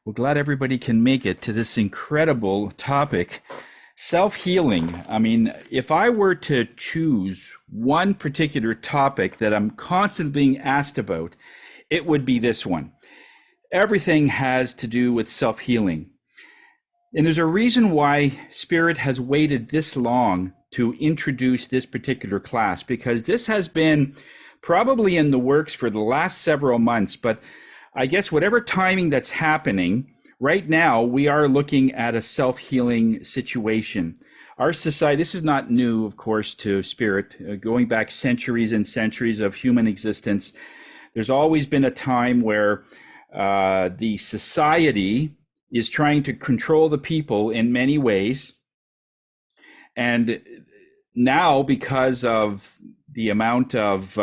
Well, glad everybody can make it to this incredible topic, self-healing. I mean, if I were to choose one particular topic that I'm constantly being asked about, it would be this one. Everything has to do with self-healing. And there's a reason why Spirit has waited this long to introduce this particular class, because this has been probably in the works for the last several months, but I guess whatever timing that's happening, right now we are looking at a self-healing situation. Our society, this is not new, of course, to Spirit, going back centuries and centuries of human existence. There's always been a time where the society is trying to control the people in many ways. And now, because of the amount of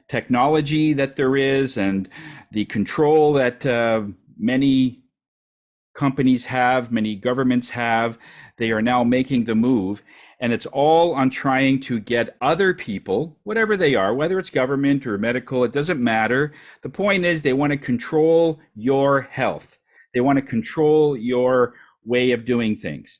technology that there is and the control that many companies have, many governments have, they are now making the move. And it's all on trying to get other people, whatever they are, whether it's government or medical, it doesn't matter. The point is they want to control your health. They want to control your way of doing things.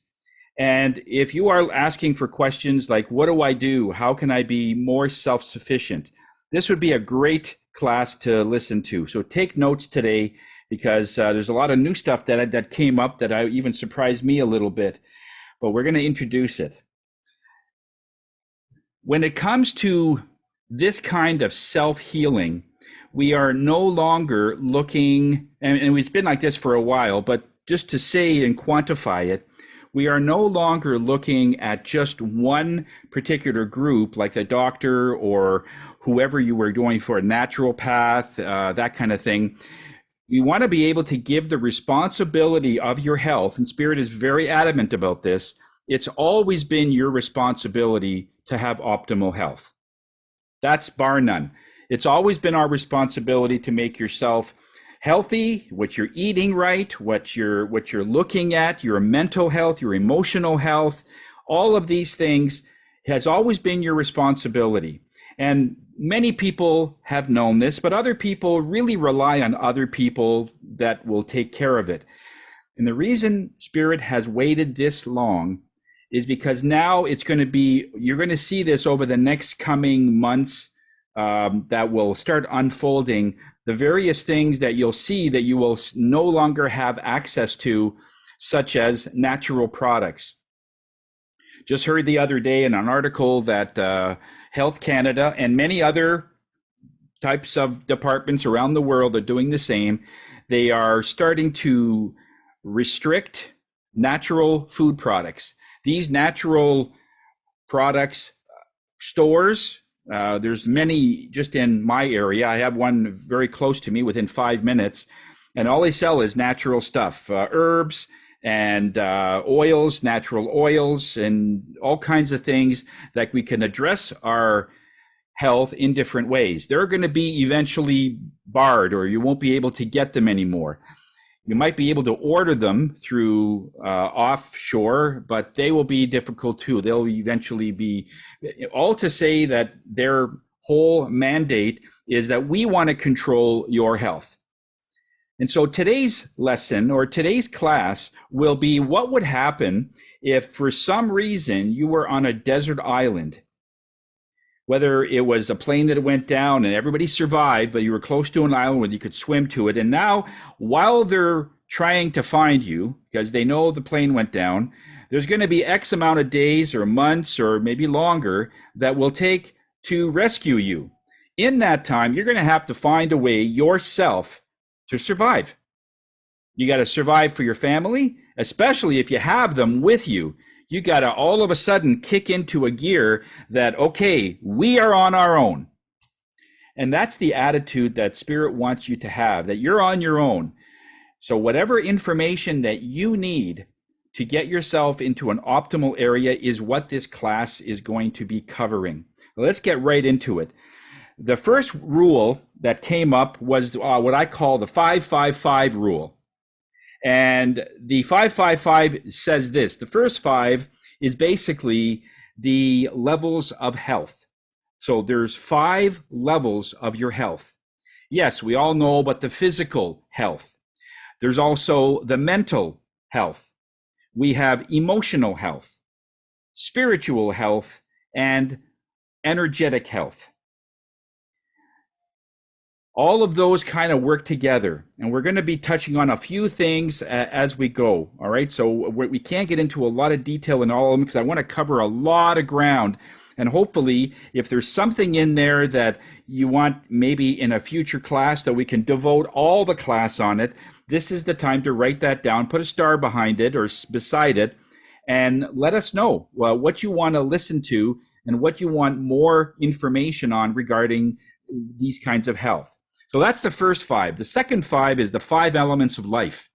And if you are asking for questions like, what do I do? How can I be more self-sufficient? This would be a great class to listen to. So take notes today, because there's a lot of new stuff that came up that even surprised me a little bit. But we're going to introduce it. When it comes to this kind of self-healing, we are no longer looking, and it's been like this for a while, but just to say and quantify it, we are no longer looking at just one particular group, like the doctor or whoever you were going for, a naturopath, that kind of thing. You want to be able to give the responsibility of your health, and Spirit is very adamant about this. It's always been your responsibility to have optimal health. That's bar none. It's always been our responsibility to make yourself healthy, what you're eating right, what you're looking at, your mental health, your emotional health, all of these things has always been your responsibility. And many people have known this, but other people really rely on other people that will take care of it. And the reason Spirit has waited this long is because now it's going to be, you're going to see this over the next coming months, that will start unfolding, the various things that you'll see that you will no longer have access to, such as natural products. Just heard the other day in an article that Health Canada and many other types of departments around the world are doing the same. They are starting to restrict natural food products. These natural products stores, there's many just in my area. I have one very close to me within 5 minutes, and all they sell is natural stuff, herbs and oils, natural oils, and all kinds of things that we can address our health in different ways. They're going to be eventually barred, or you won't be able to get them anymore. You might be able to order them through offshore, but they will be difficult too. They'll eventually be, all to say that their whole mandate is that we want to control your health. And so today's lesson or today's class will be what would happen if for some reason you were on a desert island, whether it was a plane that went down and everybody survived, but you were close to an island where you could swim to it. And now, while they're trying to find you, because they know the plane went down, there's going to be X amount of days or months or maybe longer that will take to rescue you. In that time, you're going to have to find a way yourself to survive. You got to survive for your family, especially if you have them with you. You got to all of a sudden kick into a gear that, okay, we are on our own. And that's the attitude that Spirit wants you to have, that you're on your own. So whatever information that you need to get yourself into an optimal area is what this class is going to be covering. Let's get right into it. The first rule that came up was what I call the 5-5-5 rule. And the 5-5-5 says this. The first 5 is basically the levels of health. So there's 5 levels of your health. Yes, we all know about the physical health. There's also the mental health. We have emotional health, spiritual health, and energetic health. All of those kind of work together, and we're going to be touching on a few things as we go. All right, so we can't get into a lot of detail in all of them because I want to cover a lot of ground. And hopefully, if there's something in there that you want maybe in a future class that we can devote all the class on it, this is the time to write that down, put a star behind it or beside it, and let us know what you want to listen to and what you want more information on regarding these kinds of health. So that's the first five. The second five is the 5 elements of life.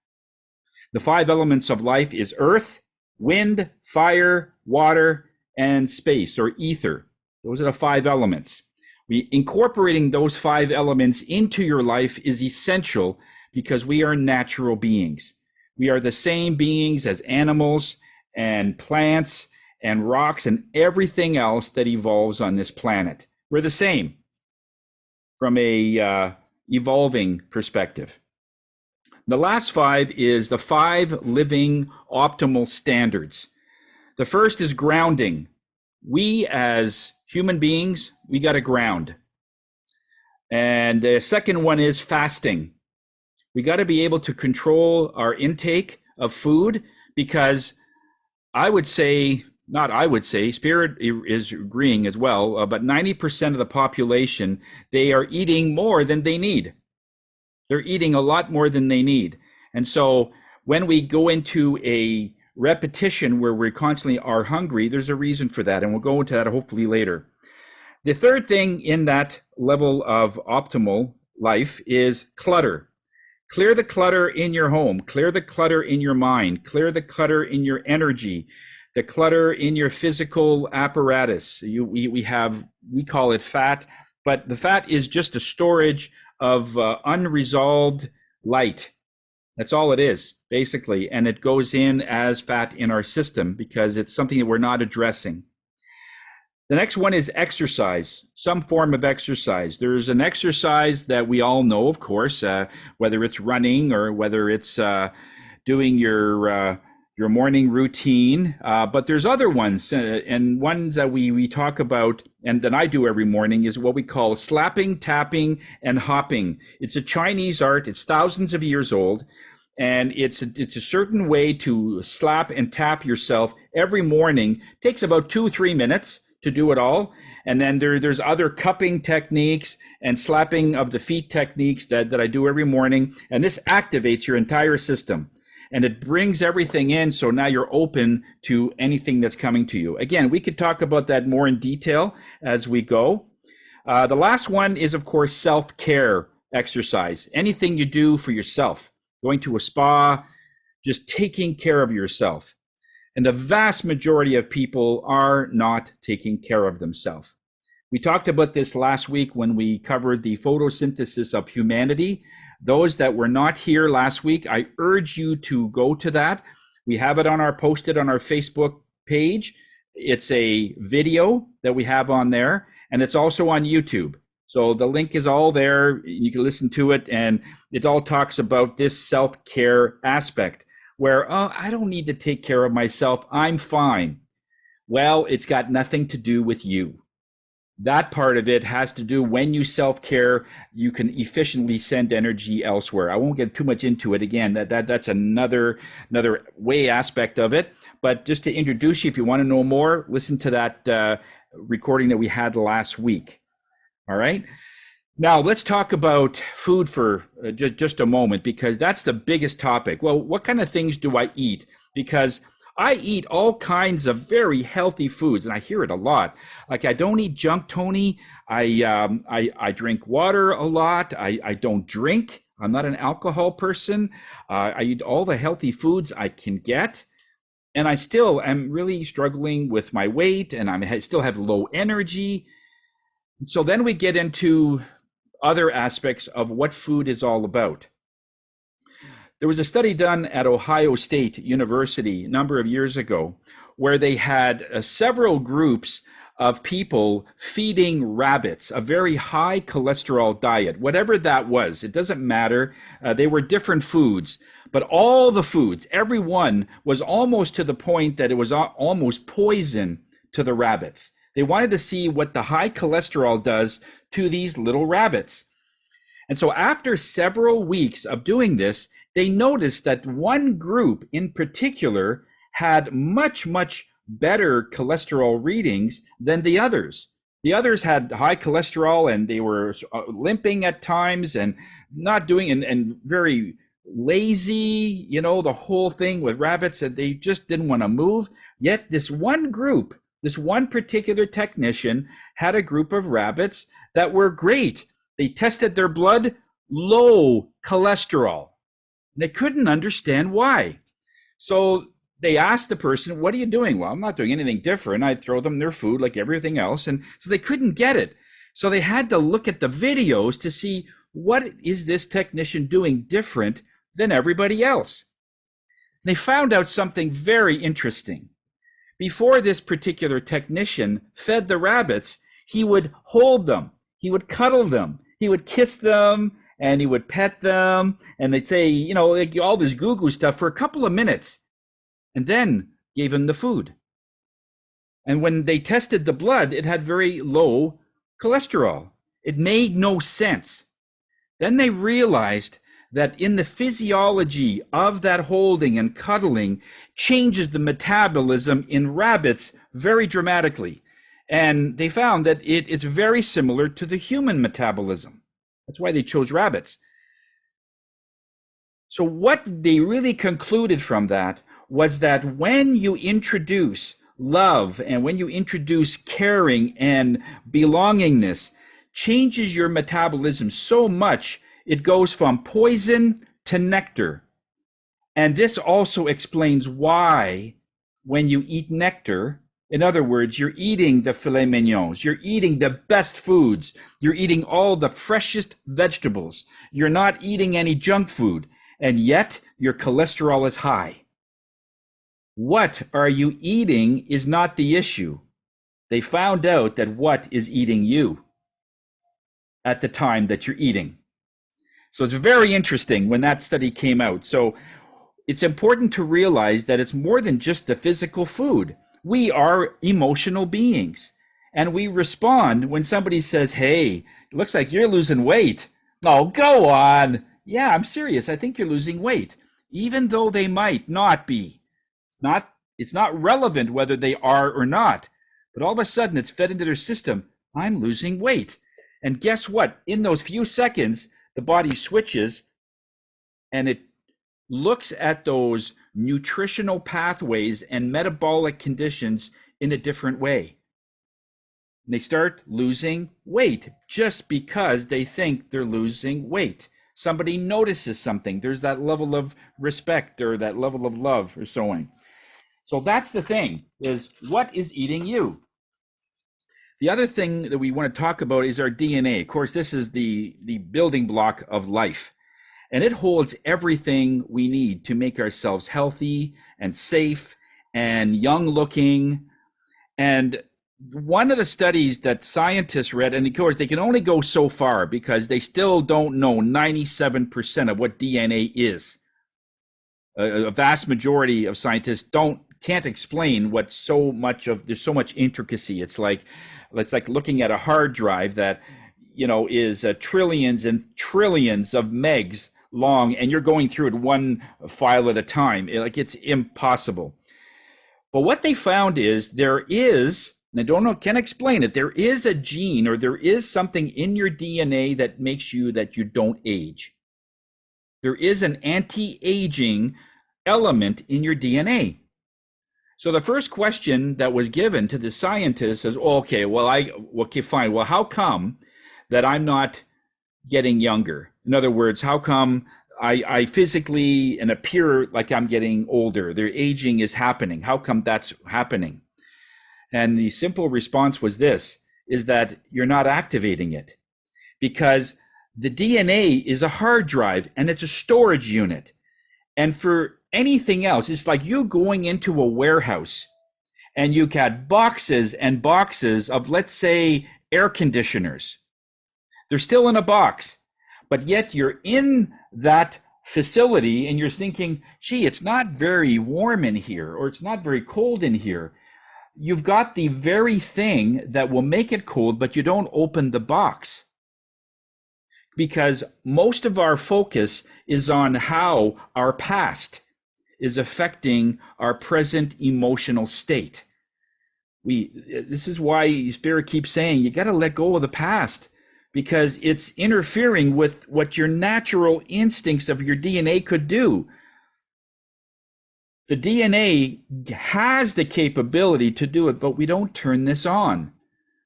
The 5 elements of life is earth, wind, fire, water, and space or ether. Those are the 5 elements. Incorporating those 5 elements into your life is essential because we are natural beings. We are the same beings as animals and plants and rocks and everything else that evolves on this planet. We're the same from a evolving perspective. The last 5 is the 5 living optimal standards. The first is grounding. We as human beings, we got to ground. And the second one is fasting. We got to be able to control our intake of food because Spirit is agreeing as well, but 90% of the population, they are eating more than they need. They're eating a lot more than they need. And so when we go into a repetition where we constantly are hungry, there's a reason for that. And we'll go into that hopefully later. The third thing in that level of optimal life is clutter. Clear the clutter in your home, clear the clutter in your mind, clear the clutter in your energy, the clutter in your physical apparatus. We call it fat, but the fat is just a storage of unresolved light. That's all it is, basically. And it goes in as fat in our system because it's something that we're not addressing. The next one is exercise, some form of exercise. There's an exercise that we all know, of course, whether it's running or whether it's doing your morning routine, but there's other ones, and ones that we talk about and that I do every morning is what we call slapping, tapping, and hopping. It's a Chinese art. It's thousands of years old, and it's a certain way to slap and tap yourself every morning. It takes about 2-3 minutes to do it all, and then there's other cupping techniques and slapping of the feet techniques that I do every morning, and this activates your entire system. And it brings everything in, so now you're open to anything that's coming to you. Again, we could talk about that more in detail as we go. The last one is, of course, self-care exercise. Anything you do for yourself, going to a spa, just taking care of yourself. And the vast majority of people are not taking care of themselves. We talked about this last week when we covered the photosynthesis of humanity. Those that were not here last week, I urge you to go to that. We have it posted on our Facebook page. It's a video that we have on there, and it's also on YouTube. So the link is all there. You can listen to it, and it all talks about this self-care aspect where, I don't need to take care of myself. I'm fine. Well, it's got nothing to do with you. That part of it has to do when you self-care, you can efficiently send energy elsewhere. I won't get too much into it. Again, that's another way aspect of it. But just to introduce you, if you want to know more, listen to that recording that we had last week. All right. Now let's talk about food for just a moment, because that's the biggest topic. Well, what kind of things do I eat? Because I eat all kinds of very healthy foods, and I hear it a lot. Like, I don't eat junk, Tony. I drink water a lot. I don't drink. I'm not an alcohol person. I eat all the healthy foods I can get, and I still am really struggling with my weight, and I still have low energy. So then we get into other aspects of what food is all about. There was a study done at Ohio State University a number of years ago where they had several groups of people feeding rabbits a very high cholesterol diet, whatever that was. It doesn't matter. They were different foods, But all the foods, every one, was almost to the point that it was almost poison to the rabbits. They wanted to see what the high cholesterol does to these little rabbits. And so after several weeks of doing this, they noticed that one group in particular had much, much better cholesterol readings than the others. The others had high cholesterol and they were limping at times and not doing, and very lazy, the whole thing with rabbits, and they just didn't want to move. Yet this one group, this one particular technician had a group of rabbits that were great. They tested their blood, low cholesterol. They couldn't understand why. So they asked the person, what are you doing? Well, I'm not doing anything different. I throw them their food like everything else. And so they couldn't get it. So they had to look at the videos to see, what is this technician doing different than everybody else? They found out something very interesting. Before this particular technician fed the rabbits, he would hold them, he would cuddle them, he would kiss them, and he would pet them, and they'd say, like all this goo-goo stuff for a couple of minutes, and then gave them the food. And when they tested the blood, it had very low cholesterol. It made no sense. Then they realized that in the physiology of that holding and cuddling changes the metabolism in rabbits very dramatically. And they found that it's very similar to the human metabolism. That's why they chose rabbits. So what they really concluded from that was that when you introduce love and when you introduce caring and belongingness, changes your metabolism so much, it goes from poison to nectar. And this also explains why when you eat nectar, in other words, you're eating the filet mignons, you're eating the best foods, you're eating all the freshest vegetables, you're not eating any junk food, and yet your cholesterol is high. What are you eating is not the issue. They found out that what is eating you at the time that you're eating. So it's very interesting when that study came out. So it's important to realize that it's more than just the physical food. We are emotional beings, and we respond when somebody says, hey, it looks like you're losing weight. Oh, go on. Yeah, I'm serious. I think you're losing weight, even though they might not be. It's not relevant whether they are or not, but all of a sudden it's fed into their system. I'm losing weight. And guess what? In those few seconds, the body switches and it looks at those nutritional pathways and metabolic conditions in a different way. And they start losing weight just because they think they're losing weight. Somebody notices something. There's that level of respect or that level of love or so on. So that's the thing, is what is eating you? The other thing that we want to talk about is our DNA. Of course, this is the building block of life, and it holds everything we need to make ourselves healthy and safe and young looking. And one of the studies that scientists read, and of course they can only go so far because they still don't know 97% of what DNA is. A vast majority of scientists can't explain there's so much intricacy. It's like looking at a hard drive that is trillions and trillions of megs long, and you're going through it one file at a time. It's impossible. But what they found is can't explain it. There is a gene, or there is something in your DNA that makes that you don't age. There is an anti-aging element in your DNA. So the first question that was given to the scientists is, okay, fine. Well, how come that I'm not getting younger? In other words, how come I physically and appear like I'm getting older? Their aging is happening. How come that's happening? And the simple response was is that you're not activating it, because the DNA is a hard drive and it's a storage unit. And for anything else, it's like you going into a warehouse and you got boxes and boxes of, let's say, air conditioners. They're still in a box, but yet you're in that facility and you're thinking, gee, it's not very warm in here, or it's not very cold in here. You've got the very thing that will make it cold, but you don't open the box. Because most of our focus is on how our past is affecting our present emotional state. This is why Spirit keeps saying you got to let go of the past, because it's interfering with what your natural instincts of your DNA could do. The DNA has the capability to do it, but we don't turn this on.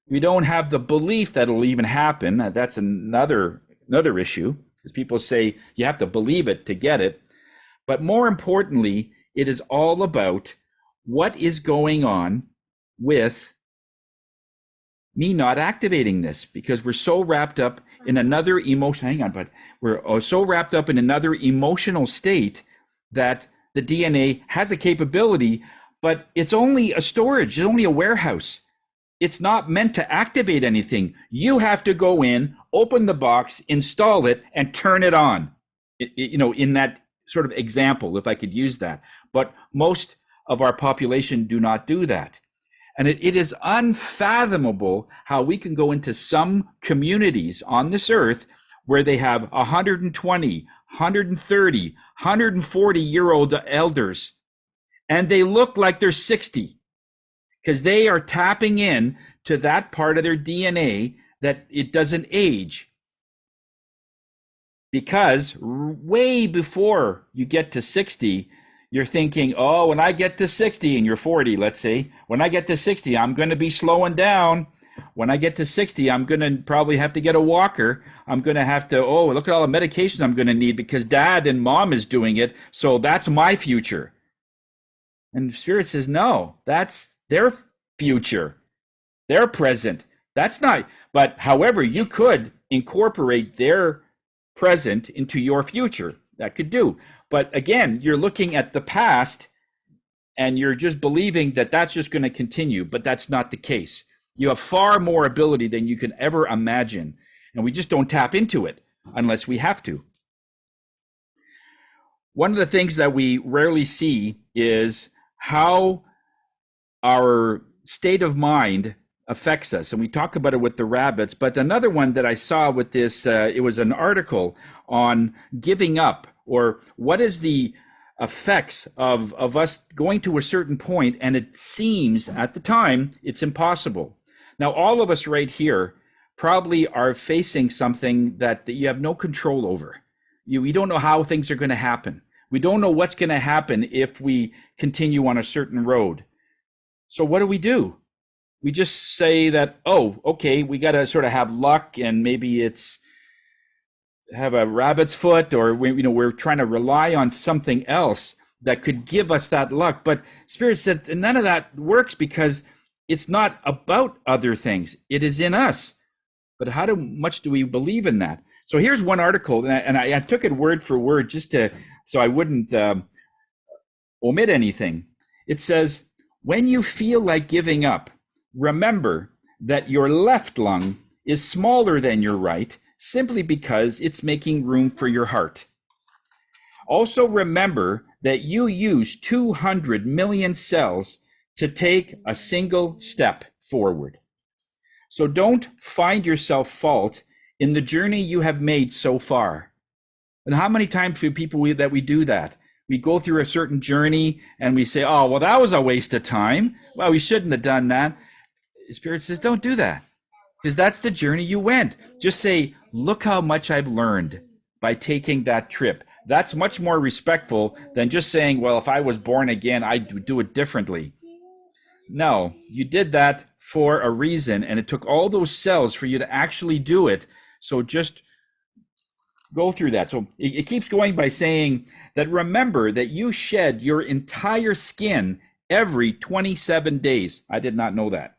We don't have the belief that it'll even happen. That's another issue, because people say you have to believe it to get it. But more importantly, it is all about what is going on with me not activating this, because we're so wrapped up in another emotion. Hang on, but we're so wrapped up in another emotional state that the DNA has a capability, but it's only a storage, it's only a warehouse. It's not meant to activate anything. You have to go in, open the box, install it, and turn it on. In that sort of example, if I could use that. But most of our population do not do that. And it is unfathomable how we can go into some communities on this earth where they have 120, 130, 140-year-old elders, and they look like they're 60, because they are tapping in to that part of their DNA that it doesn't age. Because way before you get to 60, you're thinking, oh, when I get to 60, and you're 40, let's say, when I get to 60, I'm going to be slowing down. When I get to 60, I'm going to probably have to get a walker. I'm going to have to, oh, look at all the medication I'm going to need because dad and mom is doing it. So that's my future. And Spirit says, no, that's their future, their present. That's not, but however, you could incorporate their present into your future. That could do. But again, you're looking at the past and you're just believing that that's just going to continue, but that's not the case. You have far more ability than you can ever imagine, and we just don't tap into it unless we have to. One of the things that we rarely see is how our state of mind affects us, and we talk about it with the rabbits. But another one that I saw with this, it was an article on giving up, or what is the effects of us going to a certain point, and it seems at the time it's impossible. Now, all of us right here probably are facing something that you have no control over. We don't know how things are going to happen. We don't know what's going to happen if we continue on a certain road. So what do? We just say that, oh, okay, we got to sort of have luck, and maybe it's have a rabbit's foot, or we're trying to rely on something else that could give us that luck. But Spirit said none of that works, because it's not about other things. It is in us. But how much do we believe in that? So here's one article, and I took it word for word just so I wouldn't omit anything. It says, when you feel like giving up, remember that your left lung is smaller than your right, simply because it's making room for your heart. Also remember that you use 200 million cells to take a single step forward. So don't find yourself fault in the journey you have made so far. And how many times do we do that? We go through a certain journey and we say, oh, well, that was a waste of time. Well, we shouldn't have done that. Spirit says, don't do that, because that's the journey you went. Just say, look how much I've learned by taking that trip. That's much more respectful than just saying, well, if I was born again, I'd do it differently. No, you did that for a reason, and it took all those cells for you to actually do it. So just go through that. So it keeps going by saying that remember that you shed your entire skin every 27 days. I did not know that.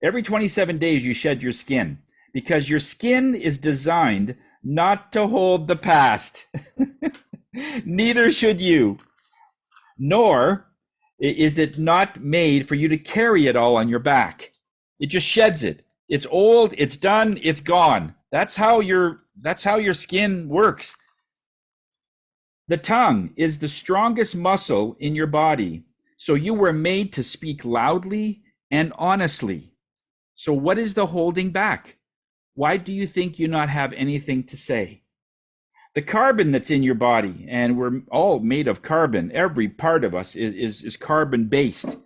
Every 27 days you shed your skin, because your skin is designed not to hold the past. Neither should you. Nor is it not made for you to carry it all on your back. It just sheds it. It's old, it's done, it's gone. That's how your skin works. The tongue is the strongest muscle in your body. So you were made to speak loudly and honestly. So what is the holding back? Why do you think you not have anything to say? The carbon that's in your body, and we're all made of carbon. Every part of us is carbon based.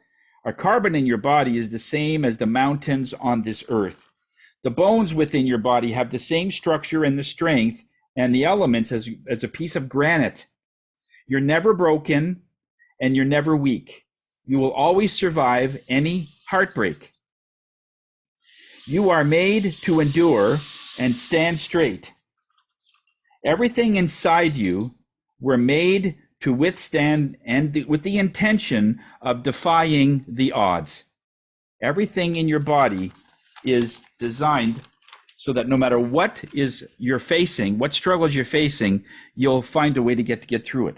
Our carbon in your body is the same as the mountains on this earth. The bones within your body have the same structure and the strength and the elements as a piece of granite. You're never broken and you're never weak. You will always survive any heartbreak. You are made to endure and stand straight. Everything inside you were made to withstand and with the intention of defying the odds. Everything in your body is designed so that no matter what is you're facing, what struggles you're facing, you'll find a way to get through it.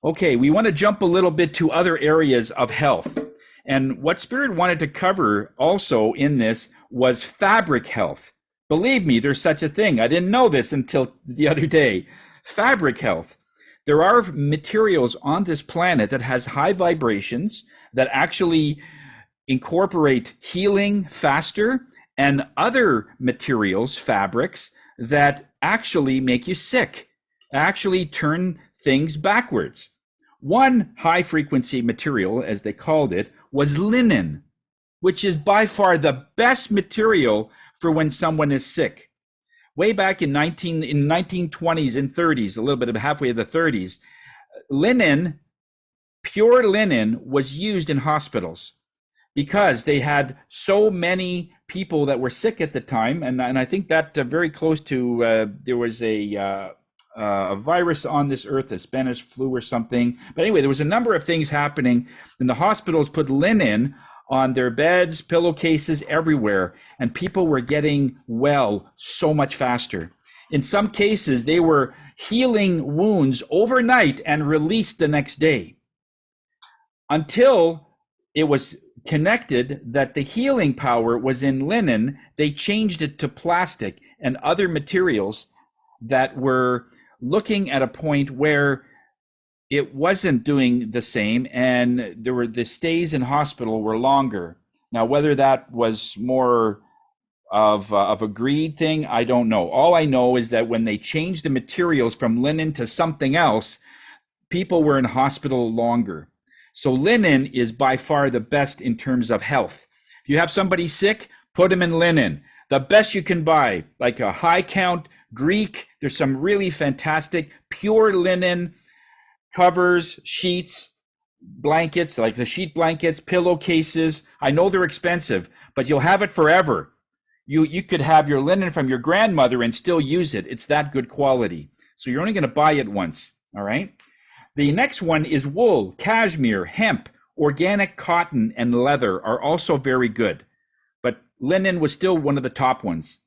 Okay, we want to jump a little bit to other areas of health. And what Spirit wanted to cover also in this was fabric health. Believe me, there's such a thing. I didn't know this until the other day. Fabric health. There are materials on this planet that has high vibrations that actually incorporate healing faster, and other materials, fabrics, that actually make you sick, actually turn things backwards. One high frequency material, as they called it, was linen, which is by far the best material for when someone is sick. Way back in 1920s and 30s, a little bit of halfway of the 30s, linen, pure linen, was used in hospitals because they had so many people that were sick at the time. And I think that very close to, there was a virus on this earth, a Spanish flu or something. But anyway, there was a number of things happening, and the hospitals put linen on their beds, pillowcases, everywhere, and people were getting well so much faster. In some cases, they were healing wounds overnight and released the next day. Until it was connected that the healing power was in linen, they changed it to plastic and other materials that were looking at a point where it wasn't doing the same, and there were the stays in hospital were longer. Now, whether that was more of a greed thing, I don't know. All I know is that when they changed the materials from linen to something else, people were in hospital longer. So linen is by far the best in terms of health. If you have somebody sick, put them in linen. The best you can buy, like a high count Greek. There's some really fantastic pure linen covers, sheets, blankets, like the sheet blankets, pillowcases. I know they're expensive, but you'll have it forever. You could have your linen from your grandmother and still use it. It's that good quality. So you're only going to buy it once, all right? The next one is wool, cashmere, hemp, organic cotton, and leather are also very good. But linen was still one of the top ones.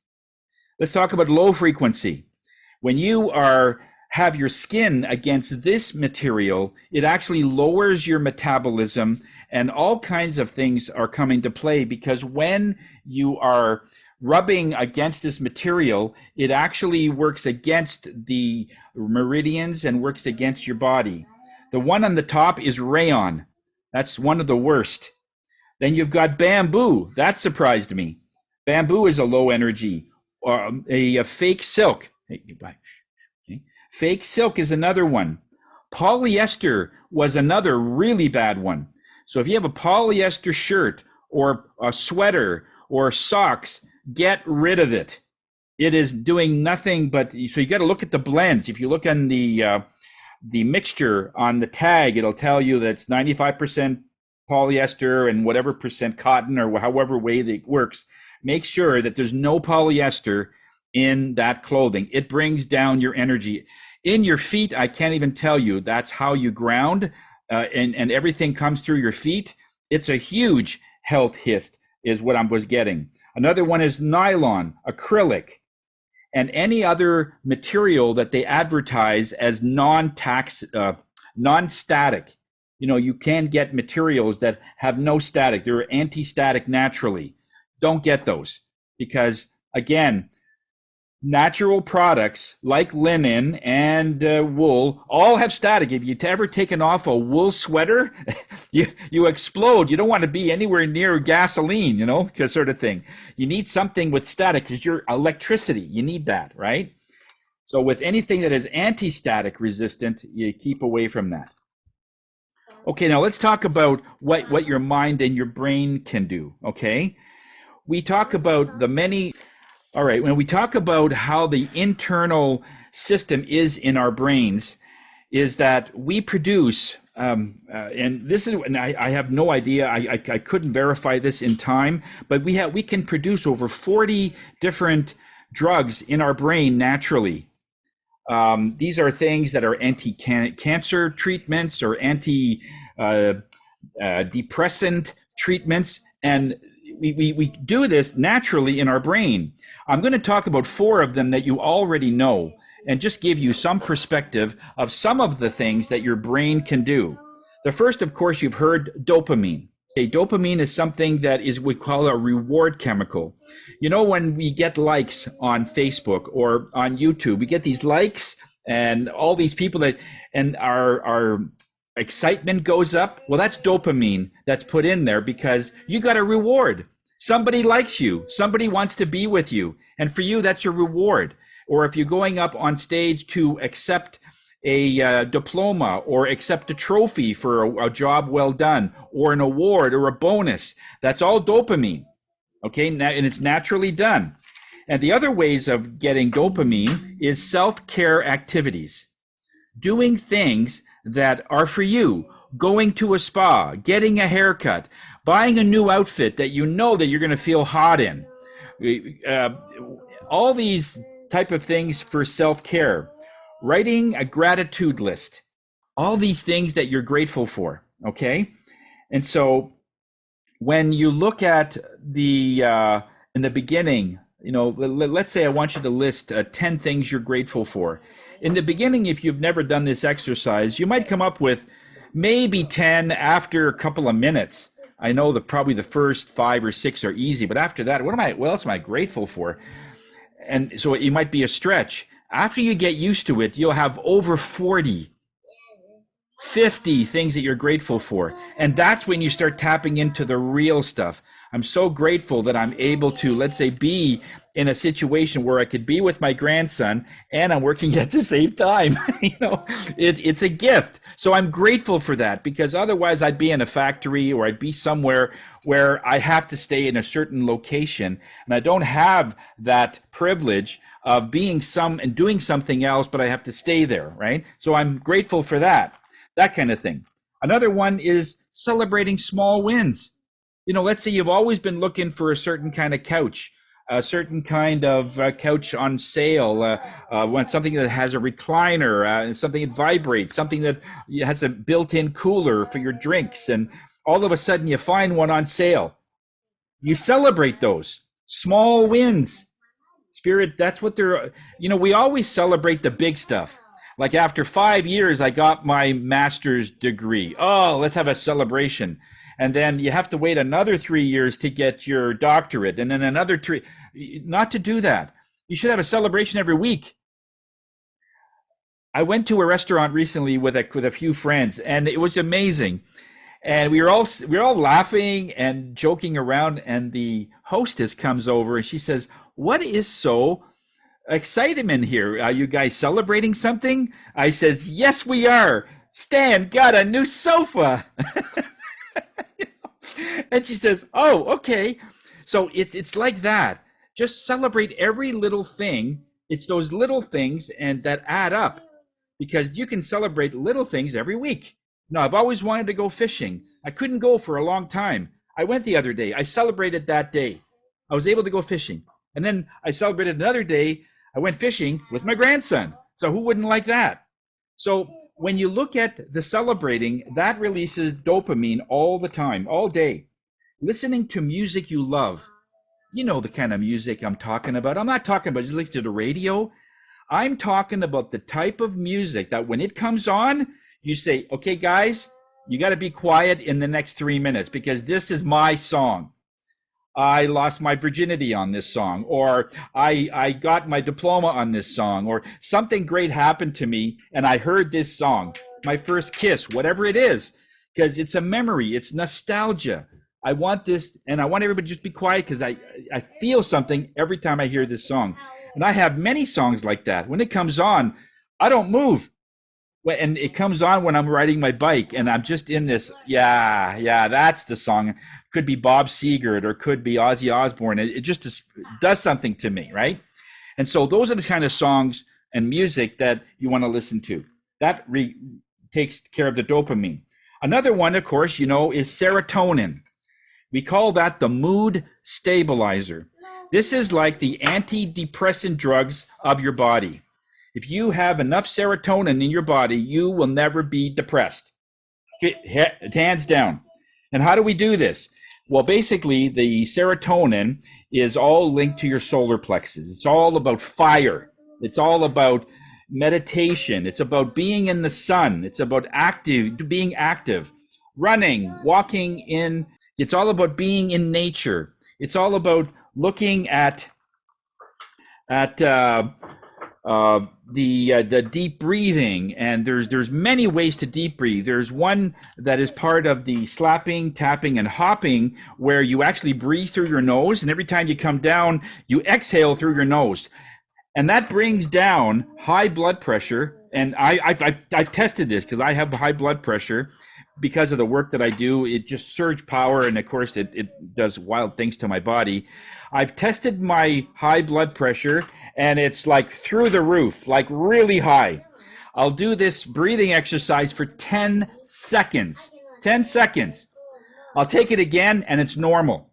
Let's talk about low frequency. When you have your skin against this material, it actually lowers your metabolism, and all kinds of things are coming to play, because when you are rubbing against this material, it actually works against the meridians and works against your body. The one on the top is rayon. That's one of the worst. Then you've got bamboo. That surprised me. Bamboo is a low energy, or a fake silk. Okay. Fake silk is another one. Polyester was another really bad one. So if you have a polyester shirt or a sweater or socks, get rid of it. It is doing nothing but, so you got to look at the blends. If you look on the mixture on the tag, it'll tell you that it's 95% polyester and whatever percent cotton, or however way that works. Make sure that there's no polyester in that clothing. It brings down your energy. In your feet, I can't even tell you, that's how you ground, and everything comes through your feet. It's a huge health hit is what I was getting. Another one is nylon, acrylic, and any other material that they advertise as non-static. You can get materials that have no static. They're anti-static naturally. Don't get those, because again, natural products like linen and wool all have static. If you've ever taken off a wool sweater, you explode. You don't want to be anywhere near gasoline, sort of thing. You need something with static because you're electricity. You need that, right? So with anything that is anti-static resistant, you keep away from that. Okay, now let's talk about what your mind and your brain can do, okay? We talk about the many All right, when we talk about how the internal system is in our brains, is that we produce, and this is, and I have no idea, I couldn't verify this in time, but we can produce over 40 different drugs in our brain naturally. These are things that are anti-cancer treatments or anti-depressant treatments, and we do this naturally in our brain. I'm going to talk about four of them that you already know and just give you some perspective of some of the things that your brain can do. The first, of course, you've heard dopamine. Okay, dopamine is something that is we call a reward chemical. When we get likes on Facebook or on YouTube, we get these likes and all these people and our excitement goes up. Well, that's dopamine that's put in there because you got a reward. Somebody likes you. Somebody wants to be with you. And for you, that's your reward. Or if you're going up on stage to accept a diploma or accept a trophy for a job well done or an award or a bonus, that's all dopamine. Okay, and it's naturally done. And the other ways of getting dopamine is self-care activities. Doing things that are for you, going to a spa, getting a haircut, buying a new outfit that you know that you're going to feel hot in. All these type of things for self-care. Writing a gratitude list. All these things that you're grateful for, okay? And so when you look at in the beginning, let's say I want you to list 10 things you're grateful for. In the beginning, if you've never done this exercise, you might come up with maybe 10 after a couple of minutes. I know that probably the first 5 or 6 are easy, but after that, what else am I grateful for? And so it might be a stretch. After you get used to it, you'll have over 40, 50 things that you're grateful for. And that's when you start tapping into the real stuff. I'm so grateful that I'm able to, let's say, be in a situation where I could be with my grandson and I'm working at the same time. It's a gift. So I'm grateful for that because otherwise I'd be in a factory or I'd be somewhere where I have to stay in a certain location and I don't have that privilege of being and doing something else, but I have to stay there, right? So I'm grateful for that kind of thing. Another one is celebrating small wins. Let's say you've always been looking for a certain kind of couch, a certain kind of couch on sale, something that has a recliner, something that vibrates, something that has a built-in cooler for your drinks, and all of a sudden you find one on sale. You celebrate those small wins. Spirit, that's what we always celebrate the big stuff. Like after 5 years, I got my master's degree. Oh, let's have a celebration. And then you have to wait another 3 years to get your doctorate, and then another 3. Not to do that. You should have a celebration every week. I went to a restaurant recently with a few friends, and it was amazing. And we were all laughing and joking around, and the hostess comes over and she says, "What is so excitement here? Are you guys celebrating something?" I says, "Yes, we are. Stan got a new sofa." And she says, "Oh, okay." So it's like that. Just celebrate every little thing. It's those little things and that add up because you can celebrate little things every week. No, I've always wanted to go fishing. I couldn't go for a long time. I went the other day. I celebrated that day. I was able to go fishing. And then I celebrated another day. I went fishing with my grandson. So who wouldn't like that? So when you look at the celebrating, that releases dopamine all the time, all day. Listening to music you love. You know the kind of music I'm talking about. I'm not talking about just listening to the radio. I'm talking about the type of music that when it comes on, you say, "Okay, guys, you got to be quiet in the next 3 minutes because this is my song." I lost my virginity on this song, or I got my diploma on this song, or something great happened to me and I heard this song, my first kiss, whatever it is, because it's a memory, it's nostalgia. I want this, and I want everybody to just be quiet because I feel something every time I hear this song. And I have many songs like that. When it comes on, I don't move. And it comes on when I'm riding my bike and I'm just in this, yeah, that's the song. Could be Bob Seger or could be Ozzy Osbourne. It just does something to me, right? And so those are the kind of songs and music that you want to listen to. That takes care of the dopamine. Another one, of course, is serotonin. We call that the mood stabilizer. This is like the antidepressant drugs of your body. If you have enough serotonin in your body, you will never be depressed. Hands down. And how do we do this? Well, basically, the serotonin is all linked to your solar plexus. It's all about fire. It's all about meditation. It's about being in the sun. It's about being active, running, walking in. It's all about being in nature. It's all about looking at the deep breathing, and there's many ways to deep breathe. There's one that is part of the slapping, tapping, and hopping, where you actually breathe through your nose, and every time you come down, you exhale through your nose, and that brings down high blood pressure. And I've tested this because I have high blood pressure because of the work that I do. It just surge power, and of course it does wild things to my body. I've tested my high blood pressure, and it's like through the roof, like really high. I'll do this breathing exercise for 10 seconds. 10 seconds. I'll take it again, and it's normal.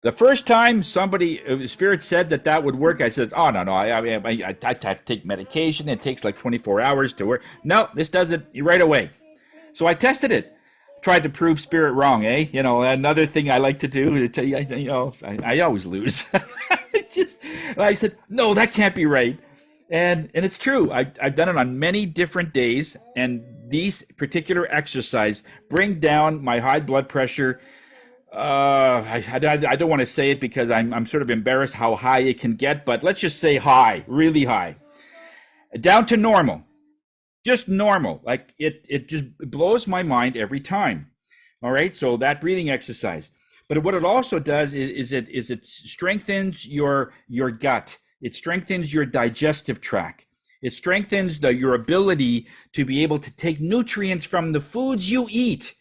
The first time somebody, Spirit said that would work, I said, oh, no, I take medication. It takes like 24 hours to work. No, this does it right away. So I tested it. Tried to prove Spirit wrong, eh? Another thing I like to do, I always lose. I said, no, that can't be right. And it's true. I've done it on many different days, and these particular exercise bring down my high blood pressure. I don't want to say it because I'm sort of embarrassed how high it can get, but let's just say high, really high, down to normal. Just normal. Like it just blows my mind every time. All right. So that breathing exercise. But what it also does is it strengthens your gut. It strengthens your digestive tract. It strengthens your ability to be able to take nutrients from the foods you eat.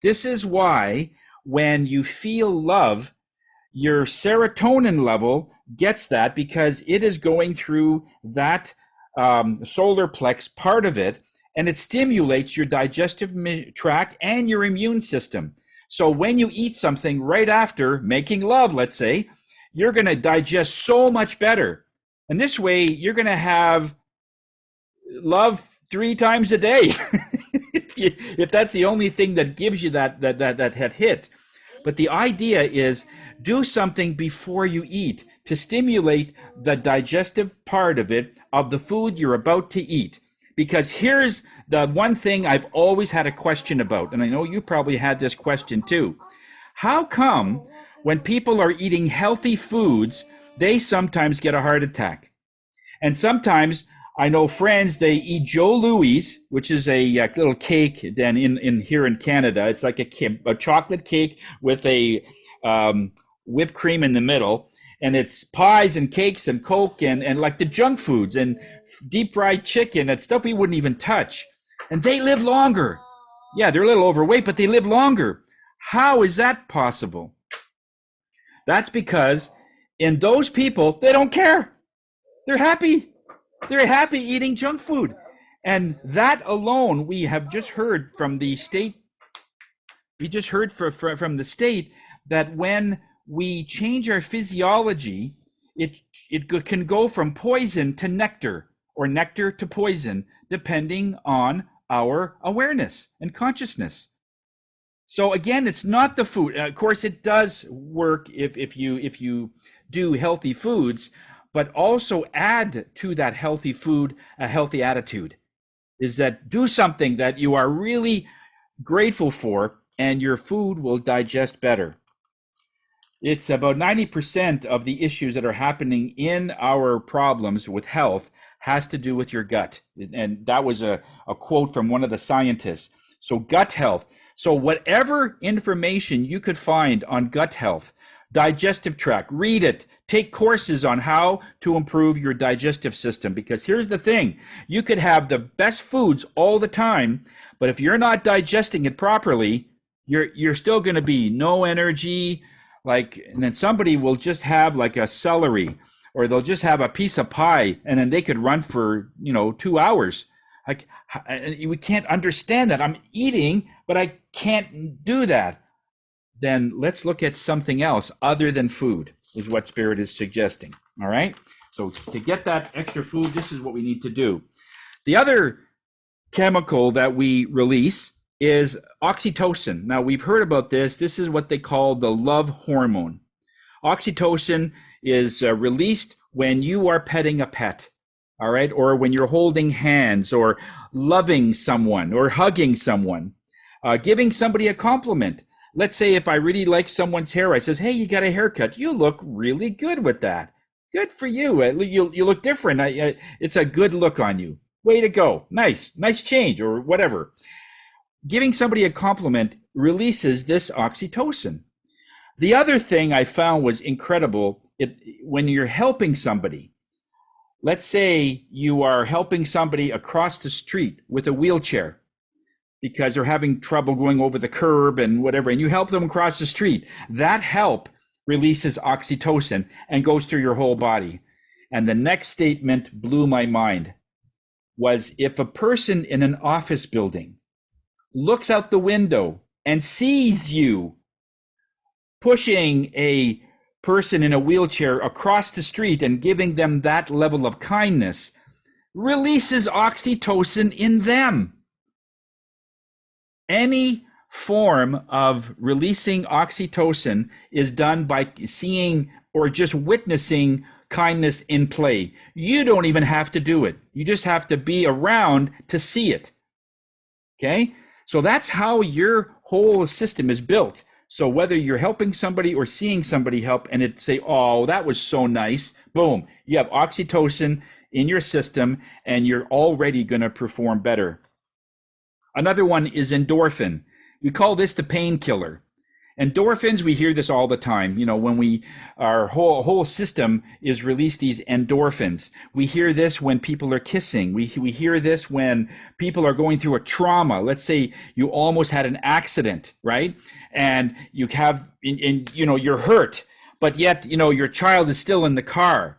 This is why when you feel love, your serotonin level gets that, because it is going through that solar plex part of it, and it stimulates your digestive tract and your immune system. So when you eat something right after making love, let's say, you're going to digest so much better. And this way, you're going to have love 3 times a day, if that's the only thing that gives you that hit. But the idea is do something before you eat to stimulate the digestive part of it, of the food you're about to eat. Because here's the one thing I've always had a question about, and I know you probably had this question too. How come when people are eating healthy foods, they sometimes get a heart attack? And sometimes I know friends, they eat Joe Louis, which is a little cake then in here in Canada. It's like a chocolate cake with a whipped cream in the middle. And it's pies and cakes and Coke and like the junk foods and deep fried chicken and stuff we wouldn't even touch. And they live longer. Yeah, they're a little overweight, but they live longer. How is that possible? That's because in those people, they don't care. They're happy. They're happy eating junk food. And that alone, we have just heard from the state. We just heard from the state that when we change our physiology, it can go from poison to nectar, or nectar to poison, depending on our awareness and consciousness. So again, it's not the food. Of course, it does work if you do healthy foods, but also add to that healthy food a healthy attitude. Is that do something that you are really grateful for, and your food will digest better. It's about 90% of the issues that are happening in our problems with health has to do with your gut. And that was a quote from one of the scientists. So gut health. So whatever information you could find on gut health, digestive tract, read it, take courses on how to improve your digestive system. Because here's the thing, you could have the best foods all the time, but if you're not digesting it properly, you're still going to be no energy, like, and then somebody will just have like a celery, or they'll just have a piece of pie, and then they could run for 2 hours. Like, we can't understand that. I'm eating, but I can't do that. Then let's look at something else other than food, is what Spirit is suggesting. All right. So to get that extra food, this is what we need to do. The other chemical that we release is oxytocin. Now, we've heard about this. This is what they call the love hormone. Oxytocin is released when you are petting a pet, all right, or when you're holding hands, or loving someone, or hugging someone, giving somebody a compliment. Let's say if I really like someone's hair, I says, hey, you got a haircut. You look really good with that. Good for you. You look different. It's a good look on you. Way to go. Nice change, or whatever. Giving somebody a compliment releases this oxytocin. The other thing I found was incredible. When you're helping somebody, let's say you are helping somebody across the street with a wheelchair because they're having trouble going over the curb and whatever, and you help them across the street. That help releases oxytocin and goes through your whole body. And the next statement blew my mind was, if a person in an office building looks out the window and sees you pushing a person in a wheelchair across the street and giving them that level of kindness, releases oxytocin in them. Any form of releasing oxytocin is done by seeing or just witnessing kindness in play. You don't even have to do it. You just have to be around to see it. Okay? So that's how your whole system is built. So whether you're helping somebody or seeing somebody help and it say, oh, that was so nice, boom, you have oxytocin in your system and you're already going to perform better. Another one is endorphin. We call this the painkiller. Endorphins, we hear this all the time. When our whole system is released these endorphins. We hear this when people are kissing. We hear this when people are going through a trauma. Let's say you almost had an accident, right? And you have, you're hurt, but yet, your child is still in the car,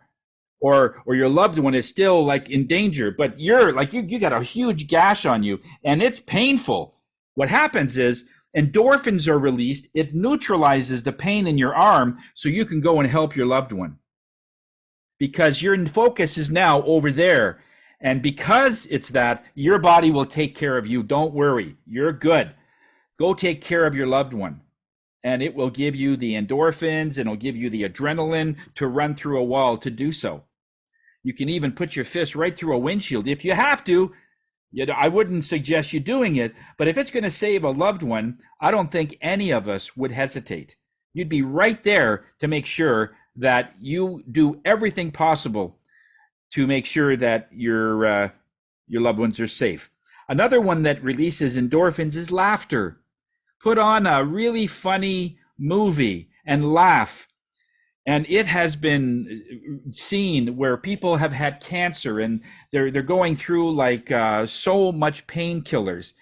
or your loved one is still like in danger, but you're like, you got a huge gash on you and it's painful. What happens is, endorphins are released. It neutralizes the pain in your arm so you can go and help your loved one, because your focus is now over there. And because it's that, your body will take care of you. Don't worry. You're good. Go take care of your loved one. And it will give you the endorphins, and it'll give you the adrenaline to run through a wall to do so. You can even put your fist right through a windshield if you have to. I wouldn't suggest you doing it, but if it's going to save a loved one, I don't think any of us would hesitate. You'd be right there to make sure that you do everything possible to make sure that your loved ones are safe. Another one that releases endorphins is laughter. Put on a really funny movie and laugh. And it has been seen where people have had cancer and they're going through like so much painkillers,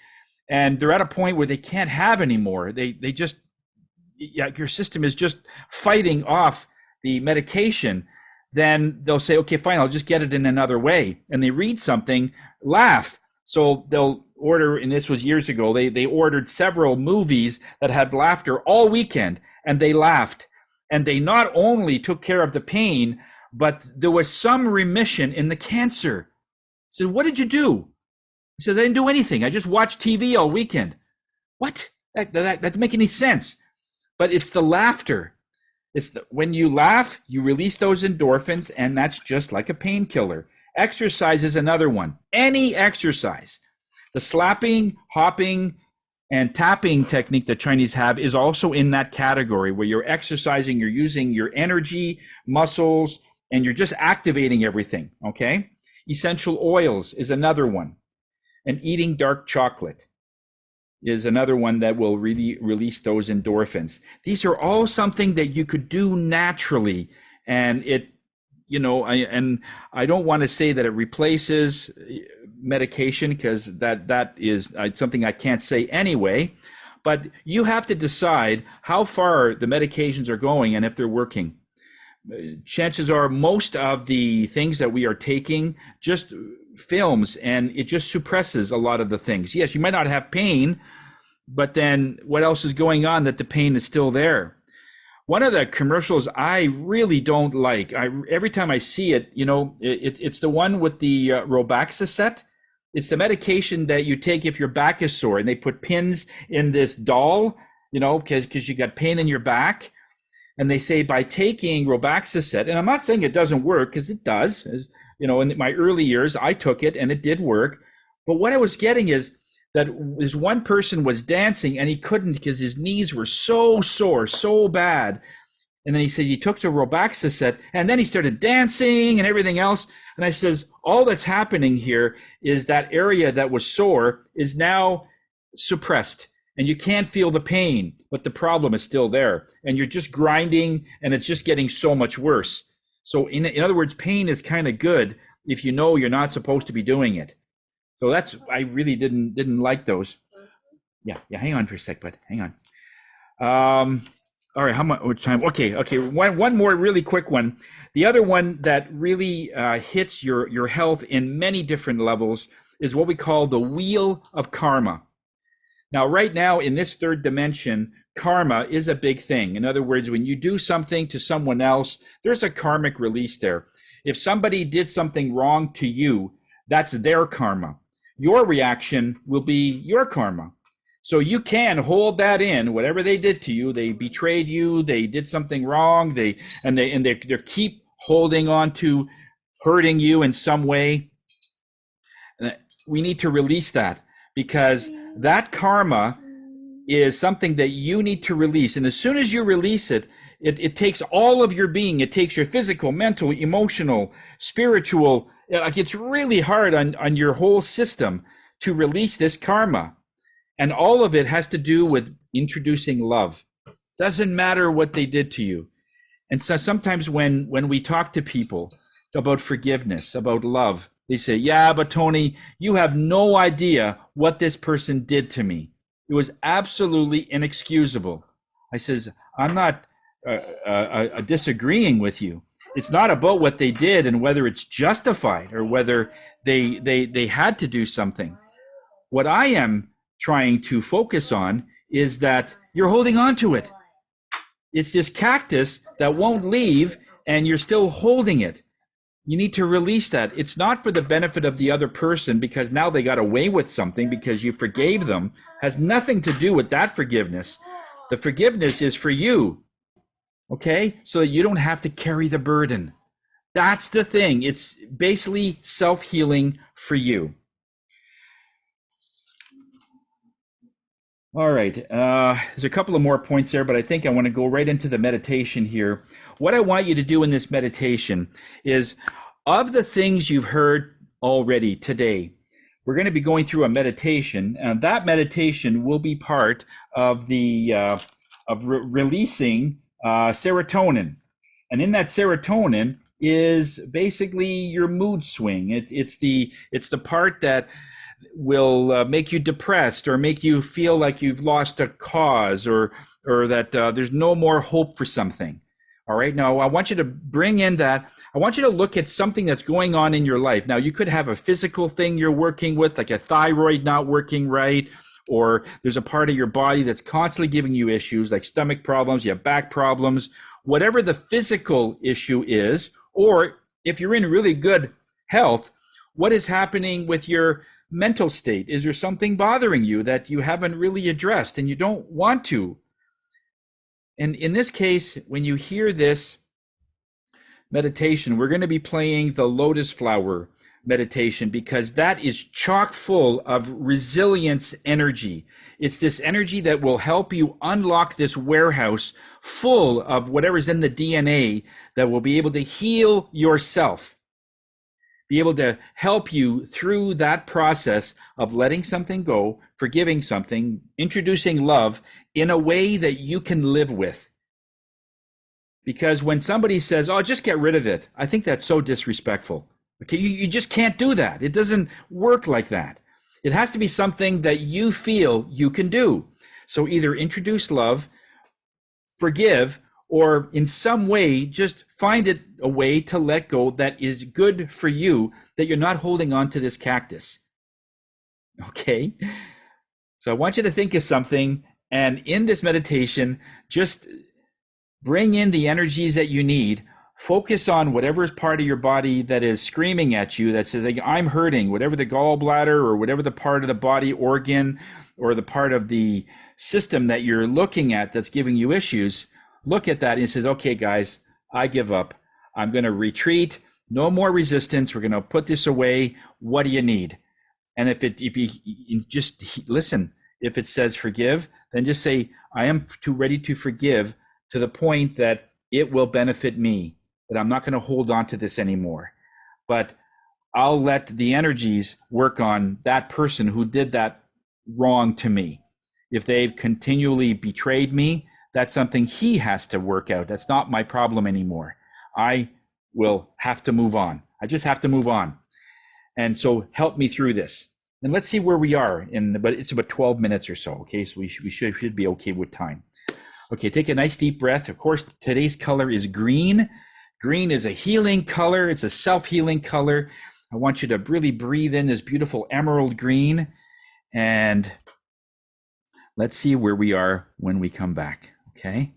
and they're at a point where they can't have anymore. They just, your system is just fighting off the medication. Then they'll say, okay, fine, I'll just get it in another way. And they read something, laugh. So they'll order, and this was years ago, they ordered several movies that had laughter all weekend, and they laughed. And they not only took care of the pain, but there was some remission in the cancer. I said, what did you do? He says, I didn't do anything. I just watched TV all weekend. What? That doesn't make any sense. But it's the laughter. When you laugh, you release those endorphins, and that's just like a painkiller. Exercise is another one. Any exercise. The slapping, hopping, And tapping technique the Chinese have is also in that category where you're exercising, you're using your energy, muscles, and you're just activating everything, okay? Essential oils is another one. And eating dark chocolate is another one that will really release those endorphins. These are all something that you could do naturally. And I don't want to say that it replaces medication, because that is something I can't say anyway, but you have to decide how far the medications are going and if they're working. Chances are most of the things that we are taking just films, and it just suppresses a lot of the things. Yes, you might not have pain, but then what else is going on that the pain is still there? One of the commercials I really don't like, every time I see it, it's the one with the Robaxacet. It's the medication that you take if your back is sore, and they put pins in this doll, because you got pain in your back. And they say by taking Robaxacet, and I'm not saying it doesn't work, because it does. In my early years, I took it and it did work. But what I was getting is that this one person was dancing and he couldn't because his knees were so sore, so bad. And then he says he took the Robaxacet and then he started dancing and everything else. And I says, all that's happening here is that area that was sore is now suppressed and you can't feel the pain, but the problem is still there. And you're just grinding and it's just getting so much worse. So in other words, pain is kind of good if you know you're not supposed to be doing it. So I really didn't like those. Yeah. Hang on for a sec, bud. Hang on. All right. How much time? Okay. One more really quick one. The other one that really hits your health in many different levels is what we call the wheel of karma. Now, right now in this third dimension, karma is a big thing. In other words, when you do something to someone else, there's a karmic release there. If somebody did something wrong to you, that's their karma. Your reaction will be your karma. So you can hold that in, whatever they did to you. They betrayed you, they did something wrong, they keep holding on to hurting you in some way. We need to release that, because that karma is something that you need to release. And as soon as you release it, it takes all of your being. It takes your physical, mental, emotional, spiritual. Like, it's really hard on your whole system to release this karma. And all of it has to do with introducing love. Doesn't matter what they did to you. And so sometimes when we talk to people about forgiveness, about love, they say, yeah, but Tony, you have no idea what this person did to me. It was absolutely inexcusable. I says, I'm not disagreeing with you. It's not about what they did and whether it's justified or whether they had to do something. What I am trying to focus on is that you're holding on to it. It's this cactus that won't leave and you're still holding it. You need to release that. It's not for the benefit of the other person because now they got away with something because you forgave them. Has nothing to do with that forgiveness. The forgiveness is for you. Okay? So that you don't have to carry the burden. That's the thing. It's basically self-healing for you. All right. There's a couple of more points there, but I think I want to go right into the meditation here. What I want you to do in this meditation is, of the things you've heard already today, we're going to be going through a meditation, and that meditation will be part of the releasing serotonin. And in that serotonin is basically your mood swing. It's the part that will make you depressed or make you feel like you've lost a cause or that there's no more hope for something. All right. Now, I want you to bring in that. I want you to look at something that's going on in your life. Now, you could have a physical thing you're working with, like a thyroid not working right, or there's a part of your body that's constantly giving you issues like stomach problems, you have back problems, whatever the physical issue is, or if you're in really good health, what is happening with your mental state? Is there something bothering you that you haven't really addressed and you don't want to? And in this case, when you hear this meditation, we're going to be playing the lotus flower meditation, because that is chock full of resilience energy. It's this energy that will help you unlock this warehouse full of whatever's in the DNA that will be able to heal yourself, be able to help you through that process of letting something go, forgiving something, introducing love in a way that you can live with. Because when somebody says, oh, just get rid of it, I think that's so disrespectful. Okay, you just can't do that. It doesn't work like that. It has to be something that you feel you can do. So either introduce love, forgive, or in some way just find it a way to let go that is good for you, that you're not holding on to this cactus. Okay? So I want you to think of something, and in this meditation, just bring in the energies that you need. Focus on whatever is part of your body that is screaming at you, that says, like, I'm hurting, whatever the gallbladder or whatever the part of the body organ or the part of the system that you're looking at that's giving you issues. Look at that and it says, okay, guys, I give up. I'm going to retreat. No more resistance. We're going to put this away. What do you need? And if you just listen, if it says forgive, then just say, I am too ready to forgive to the point that it will benefit me, that I'm not going to hold on to this anymore. But I'll let the energies work on that person who did that wrong to me. If they've continually betrayed me, that's something he has to work out. That's not my problem anymore. I will have to move on. I just have to move on. And so help me through this. And let's see where we are but it's about 12 minutes or so. Okay, so we should be okay with time. Okay, take a nice deep breath. Of course, today's color is green. Green is a healing color. It's a self-healing color. I want you to really breathe in this beautiful emerald green. And let's see where we are when we come back. Okay?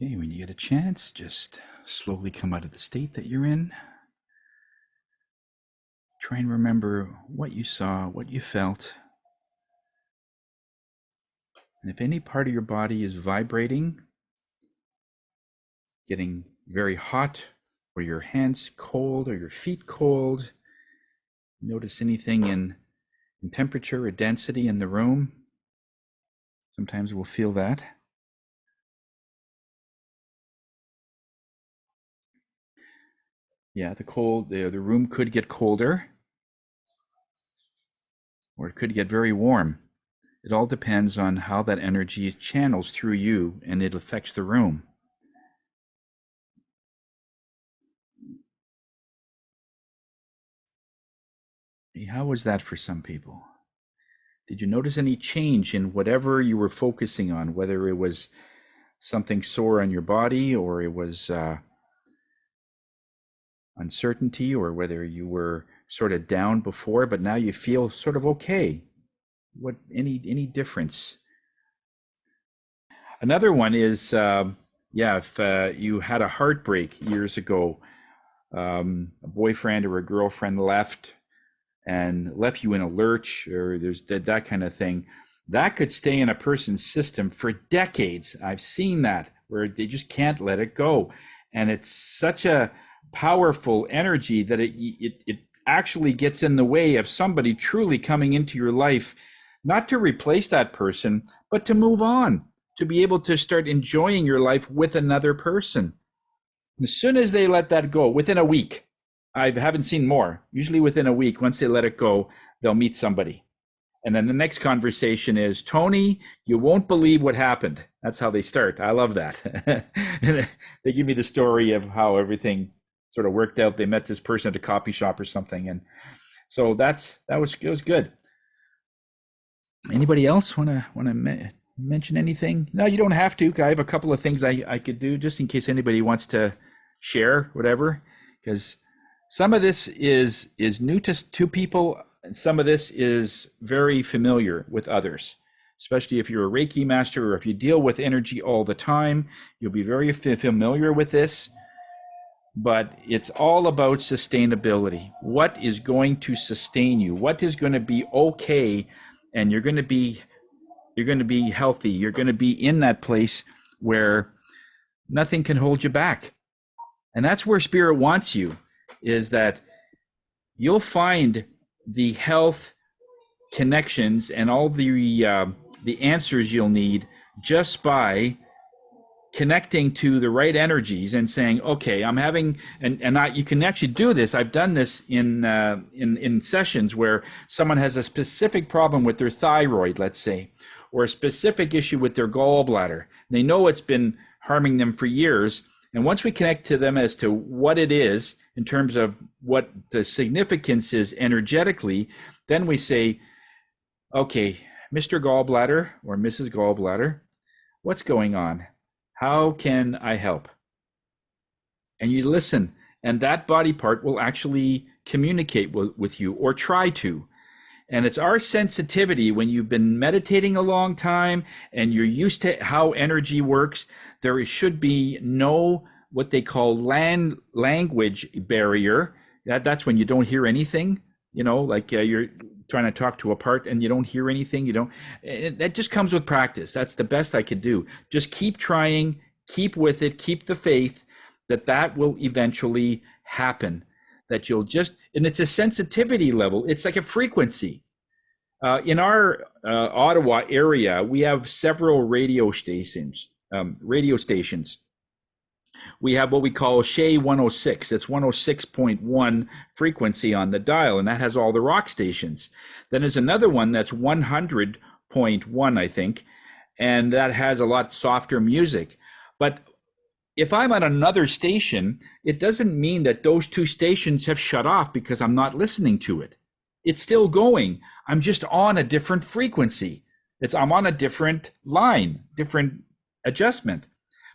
Okay, when you get a chance, just slowly come out of the state that you're in. Try and remember what you saw, what you felt. And if any part of your body is vibrating, getting very hot, or your hands cold, or your feet cold, notice anything in temperature or density in the room. Sometimes we'll feel that. Yeah, the room could get colder, or it could get very warm. It all depends on how that energy channels through you, and it affects the room. How was that for some people? Did you notice any change in whatever you were focusing on, whether it was something sore on your body, or it was uncertainty, or whether you were sort of down before, but now you feel sort of okay? What, any difference? Another one is, if you had a heartbreak years ago, a boyfriend or a girlfriend left you in a lurch, or there's that kind of thing, that could stay in a person's system for decades. I've seen that, where they just can't let it go. And it's such a powerful energy that it actually gets in the way of somebody truly coming into your life, not to replace that person, but to move on, to be able to start enjoying your life with another person. As soon as they let that go, within a week, I haven't seen more. Usually within a week, once they let it go, they'll meet somebody. And then the next conversation is, Tony, you won't believe what happened. That's how they start. I love that. They give me the story of how everything sort of worked out. They met this person at a coffee shop or something. And so it was good. Anybody else want to mention anything? No, you don't have to. I have a couple of things I could do just in case anybody wants to share, whatever, because some of this is new to people, and some of this is very familiar with others, especially if you're a Reiki master or if you deal with energy all the time. You'll be very familiar with this, but it's all about sustainability. What is going to sustain you? What is going to be okay? And you're going to be healthy. You're going to be in that place where nothing can hold you back. And that's where Spirit wants you, is that you'll find the health connections and all the answers you'll need just by connecting to the right energies and saying, okay, I'm having, you can actually do this. I've done this in sessions where someone has a specific problem with their thyroid, let's say, or a specific issue with their gallbladder. They know it's been harming them for years. And once we connect to them as to what it is in terms of what the significance is energetically, then we say, okay, Mr. Gallbladder or Mrs. Gallbladder, what's going on? How can I help? And you listen, and that body part will actually communicate with you, or try to. And it's our sensitivity, when you've been meditating a long time and you're used to how energy works, there should be no what they call language barrier. That's when you don't hear anything, like you're trying to talk to a part and you don't hear anything. That just comes with practice. That's the best I could do. Just keep trying, keep with it, keep the faith that will eventually happen. That you'll just, and it's a sensitivity level. It's like a frequency. In our Ottawa area, we have several radio stations. We have what we call Shea 106. It's 106.1 frequency on the dial, and that has all the rock stations. Then there's another one that's 100.1, I think, and that has a lot softer music. But if I'm at another station, it doesn't mean that those two stations have shut off because I'm not listening to it. It's still going. I'm just on a different frequency. I'm on a different line, different adjustment.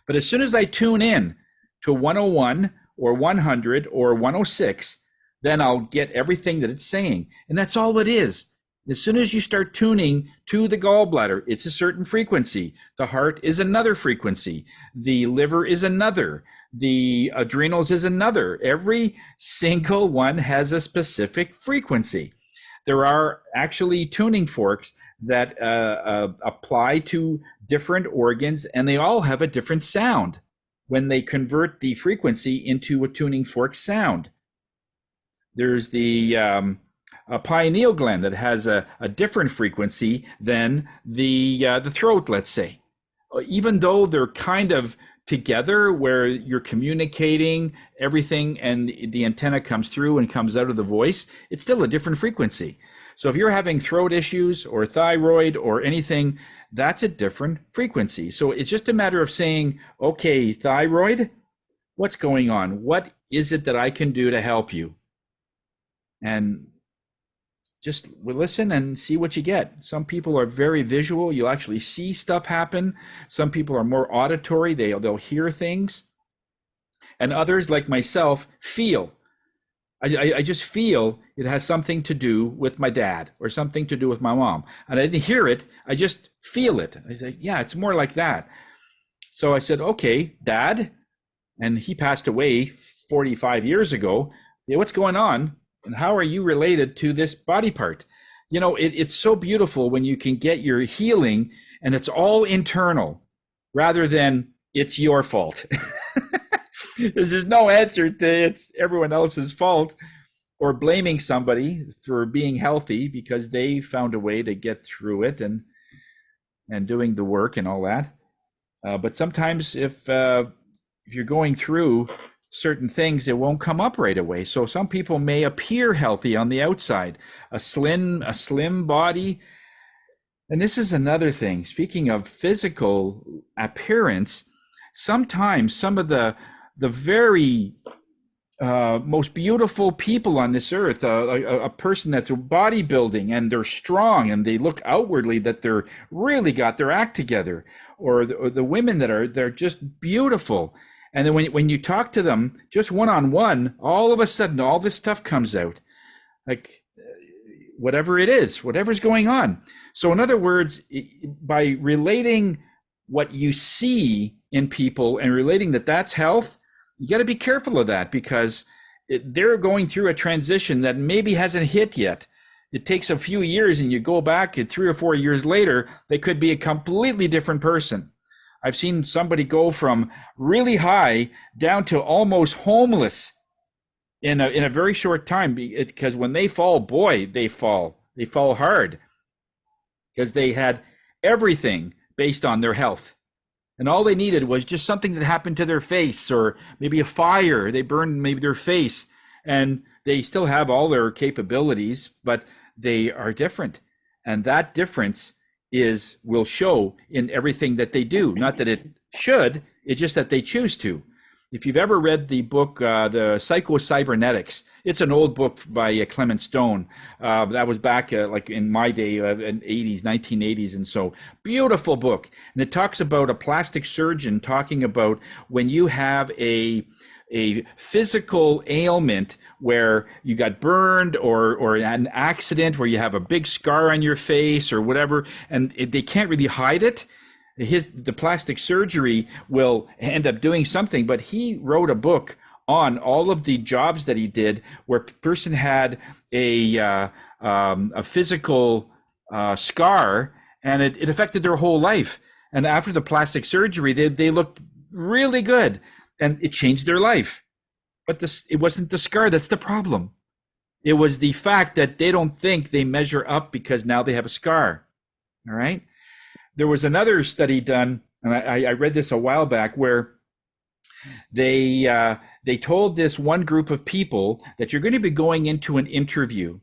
But as soon as I tune in to 101 or 100 or 106, then I'll get everything that it's saying. And that's all it is. As soon as you start tuning to the gallbladder, it's a certain frequency. The heart is another frequency. The liver is another. The adrenals is another. Every single one has a specific frequency. There are actually tuning forks that apply to different organs, and they all have a different sound when they convert the frequency into a tuning fork sound. There's the pineal gland that has a different frequency than the throat, let's say. Even though they're kind of together where you're communicating everything and the antenna comes through and comes out of the voice, it's still a different frequency. So if you're having throat issues or thyroid or anything, that's a different frequency. So it's just a matter of saying, okay, thyroid, what's going on? What is it that I can do to help you? And just listen and see what you get. Some people are very visual. You'll actually see stuff happen. Some people are more auditory. They'll hear things. And others, like myself, feel. I just feel it has something to do with my dad or something to do with my mom. And I didn't hear it. I just feel it. I said, yeah, it's more like that. So I said, okay, Dad. And he passed away 45 years ago. Yeah, what's going on? And how are you related to this body part? You know, it's so beautiful when you can get your healing and it's all internal rather than it's your fault. There's no answer to it's everyone else's fault or blaming somebody for being healthy because they found a way to get through it and doing the work and all that. But sometimes if you're going through certain things, it won't come up right away. So some people may appear healthy on the outside, a slim body. And this is another thing. Speaking of physical appearance, sometimes some of the very most beautiful people on this earth, a person that's bodybuilding and they're strong and they look outwardly that they're really got their act together, or the women they're just beautiful. And then when you talk to them just one-on-one, all of a sudden, all this stuff comes out, like whatever it is, whatever's going on. So in other words, by relating what you see in people and relating that's health, you got to be careful of that because they're going through a transition that maybe hasn't hit yet. It takes a few years and you go back and 3 or 4 years later, they could be a completely different person. I've seen somebody go from really high down to almost homeless in a very short time because when they fall, boy, they fall hard because they had everything based on their health. And all they needed was just something that happened to their face or maybe a fire. They burned maybe their face and they still have all their capabilities, but they are different. And that difference will show in everything that they do. Not that it should, it's just that they choose to. If you've ever read the book, the Psycho-Cybernetics, it's an old book by Clement Stone. That was back like in my day, in 1980s. And so beautiful book. And it talks about a plastic surgeon talking about when you have a physical ailment where you got burned or an accident where you have a big scar on your face or whatever, and they can't really hide it. The plastic surgery will end up doing something, but he wrote a book on all of the jobs that he did where a person had a physical scar and it affected their whole life. And after the plastic surgery, they looked really good. And it changed their life. But it wasn't the scar that's the problem. It was the fact that they don't think they measure up because now they have a scar. All right? There was another study done, and I read this a while back, where They told this one group of people that you're going to be going into an interview.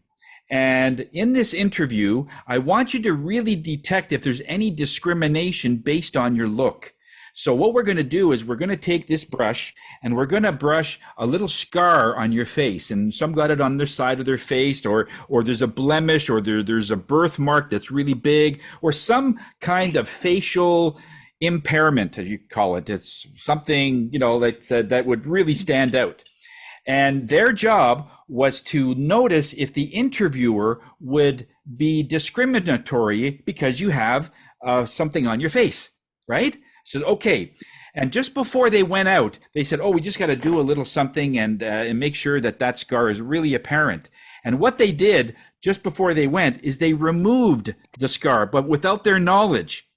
And in this interview, I want you to really detect if there's any discrimination based on your look. So what we're going to do is we're going to take this brush and we're going to brush a little scar on your face. And some got it on their side of their face, or there's a blemish, or there's a birthmark that's really big, or some kind of facial impairment, as you call it. It's something, that would really stand out. And their job was to notice if the interviewer would be discriminatory because you have something on your face, right? So, okay. And just before they went out, they said, oh, we just got to do a little something and make sure that that scar is really apparent. And what they did just before they went is they removed the scar, but without their knowledge.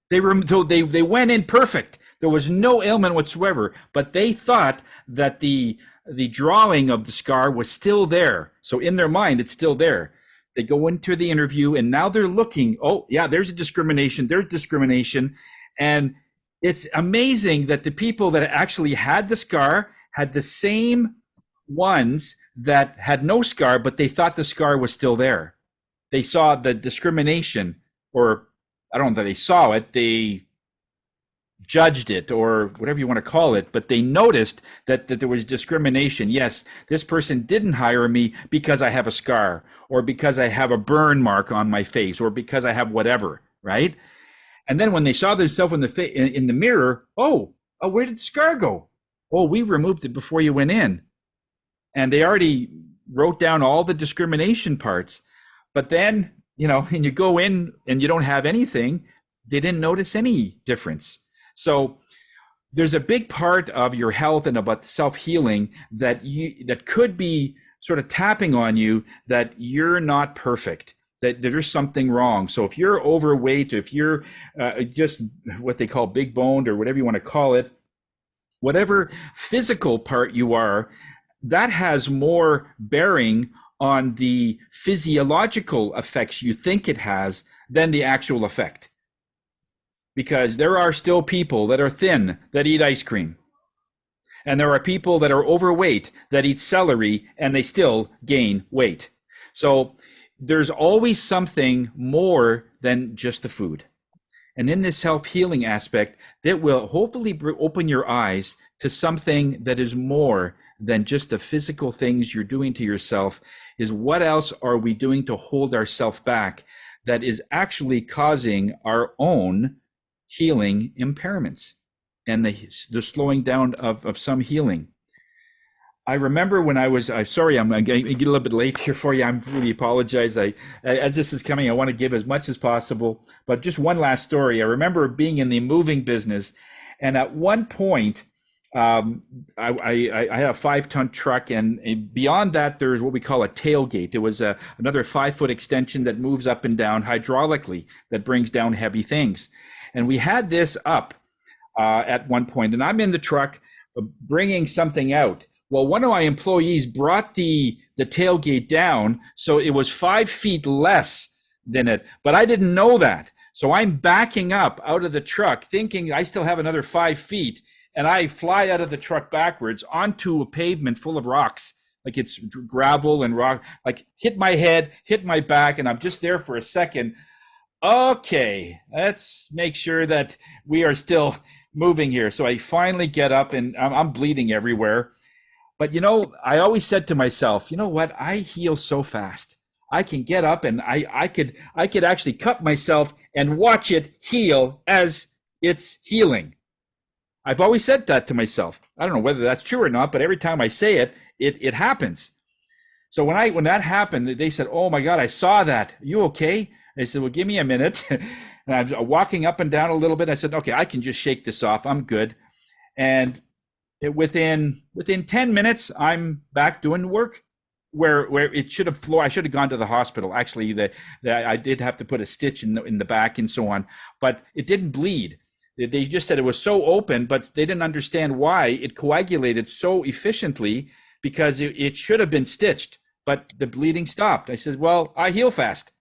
They went in perfect. There was no ailment whatsoever, but they thought that the drawing of the scar was still there. So in their mind, it's still there. They go into the interview and now they're looking, oh yeah, there's discrimination. And it's amazing that the people that actually had the scar had the same ones that had no scar, but they thought the scar was still there. They saw the discrimination, or I don't know that they saw it, they judged it, or whatever you want to call it, but they noticed that there was discrimination. Yes, this person didn't hire me because I have a scar, or because I have a burn mark on my face, or because I have whatever, right? And then when they saw themselves in the mirror, oh, where did the scar go? Oh, we removed it before you went in. And they already wrote down all the discrimination parts. But then, and you go in and you don't have anything, they didn't notice any difference. So there's a big part of your health and about self-healing that could be sort of tapping on you that you're not perfect, that there's something wrong. So if you're overweight, if you're just what they call big boned, or whatever you want to call it, whatever physical part you are, that has more bearing on the physiological effects you think it has than the actual effect. Because there are still people that are thin that eat ice cream. And there are people that are overweight that eat celery and they still gain weight. So there's always something more than just the food. And in this self-healing aspect, that will hopefully open your eyes to something that is more than just the physical things you're doing to yourself. Is what else are we doing to hold ourselves back that is actually causing our own healing impairments and the slowing down of some healing. I remember when I'm sorry, I'm getting a little bit late here for you. I really apologize. As this is coming, I want to give as much as possible, but just one last story. I remember being in the moving business, and at one point, I had a 5-ton truck, and beyond that, there's what we call a tailgate. It was another 5-foot extension that moves up and down hydraulically, that brings down heavy things. And we had this up at one point, and I'm in the truck bringing something out. Well, one of my employees brought the tailgate down, so it was 5 feet less than it, but I didn't know that. So I'm backing up out of the truck thinking I still have another 5 feet, and I fly out of the truck backwards onto a pavement full of rocks, like it's gravel and rock, like hit my head, hit my back, and I'm just there for a second. Okay, let's make sure that we are still moving here. So I finally get up, and I'm bleeding everywhere. But I always said to myself, you know what? I heal so fast. I can get up and I could actually cut myself and watch it heal as it's healing. I've always said that to myself. I don't know whether that's true or not, but every time I say it, it happens. So when that happened, they said, "Oh my God, I saw that. Are you okay?" I said, "Well, give me a minute." And I was walking up and down a little bit. I said, "Okay, I can just shake this off. I'm good." And within 10 minutes, I'm back doing work where it should have flowed. I should have gone to the hospital. Actually, I did have to put a stitch in the back and so on, but it didn't bleed. They just said it was so open, but they didn't understand why it coagulated so efficiently, because it should have been stitched, but the bleeding stopped. I said, well, I heal fast.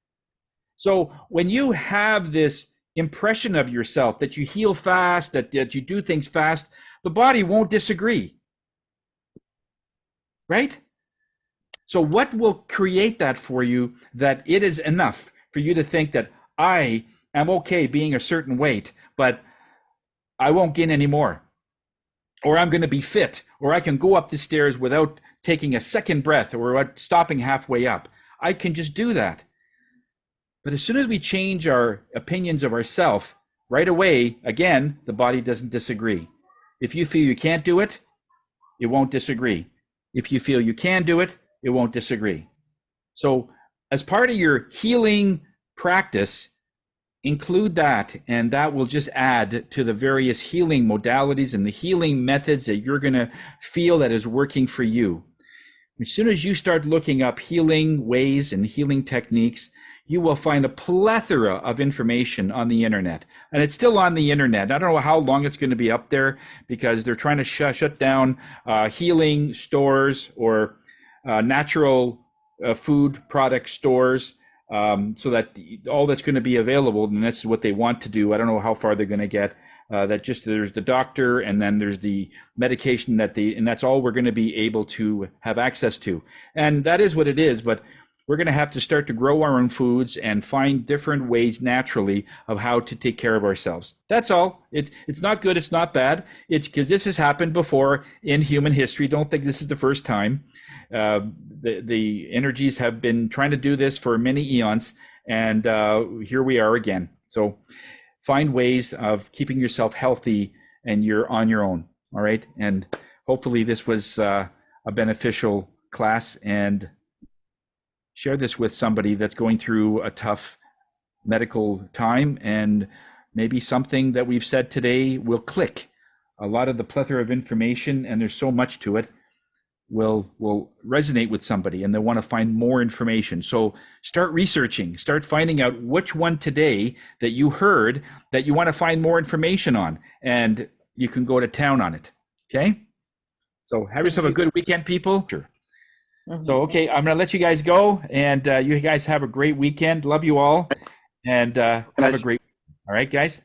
So when you have this impression of yourself, that you heal fast, that you do things fast, the body won't disagree, right? So what will create that for you, that it is enough for you to think that I am okay being a certain weight, but I won't gain any more, or I'm going to be fit, or I can go up the stairs without taking a second breath or stopping halfway up. I can just do that. But as soon as we change our opinions of ourselves, right away, again, the body doesn't disagree. If you feel you can't do it, it won't disagree. If you feel you can do it, it won't disagree. So as part of your healing practice, include that, and that will just add to the various healing modalities and the healing methods that you're going to feel that is working for you. As soon as you start looking up healing ways and healing techniques, you will find a plethora of information on the internet. And it's still on the internet. I don't know how long it's going to be up there, because they're trying to shut down healing stores or natural food product stores, so that all that's going to be available, and that's what they want to do. I don't know how far they're going to get. That just there's the doctor, and then there's the medication and that's all we're going to be able to have access to. And that is what it is, but we're going to have to start to grow our own foods and find different ways naturally of how to take care of ourselves. That's all. It's not good. It's not bad. It's because this has happened before in human history. Don't think this is the first time. The energies have been trying to do this for many eons, and here we are again. So find ways of keeping yourself healthy, and you're on your own. All right. And hopefully this was a beneficial class, and share this with somebody that's going through a tough medical time, and maybe something that we've said today will click. A lot of the plethora of information, and there's so much to it, will resonate with somebody, and they want to find more information. So start researching, start finding out which one today that you heard that you want to find more information on, and you can go to town on it. Okay? So have yourself a good weekend, people. Sure. So, okay, I'm going to let you guys go, and you guys have a great weekend. Love you all, and have a great weekend. All right, guys?